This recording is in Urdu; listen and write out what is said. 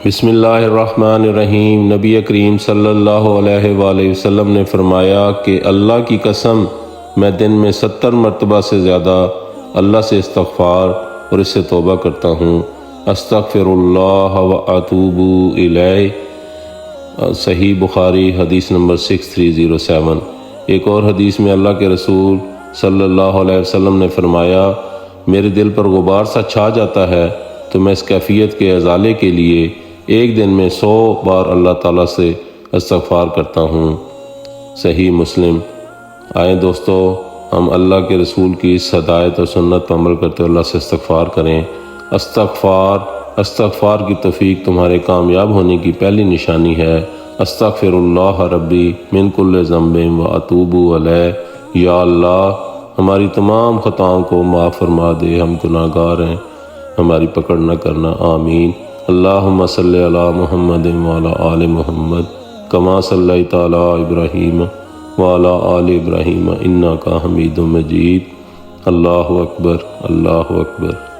بسم اللہ الرحمن الرحیم۔ نبی کریم صلی اللہ علیہ وآلہ وسلم نے فرمایا کہ اللہ کی قسم میں دن میں 70 مرتبہ سے زیادہ اللہ سے استغفار اور اس سے توبہ کرتا ہوں۔ استغفر اللہ و اتوب الیہ، صحیح بخاری حدیث نمبر 6307۔ ایک اور حدیث میں اللہ کے رسول صلی اللہ علیہ وسلم نے فرمایا، میرے دل پر غبار سا چھا جاتا ہے تو میں اس کیفیت کے ازالے کے لیے ایک دن میں 100 بار اللہ تعالیٰ سے استغفار کرتا ہوں۔ صحیح مسلم۔ آئیں دوستو، ہم اللہ کے رسول کی اس ہدایت اور سنت پر عمل کرتے اللہ سے استغفار کریں۔ استغفار کی توفیق تمہارے کامیاب ہونے کی پہلی نشانی ہے۔ استغفر اللہ ربی من کل ذنب و اتوب الیہ۔ یا اللہ، ہماری تمام خطاؤں کو معاف فرما دے، ہم گناہگار ہیں، ہماری پکڑ نہ کرنا، آمین۔ اللہم صلی علی محمد وعلی آل محمد کما صلیت علی ابراہیم وعلی آل ابراہیم انک حمید مجید۔ اللہ اکبر، اللہ اکبر۔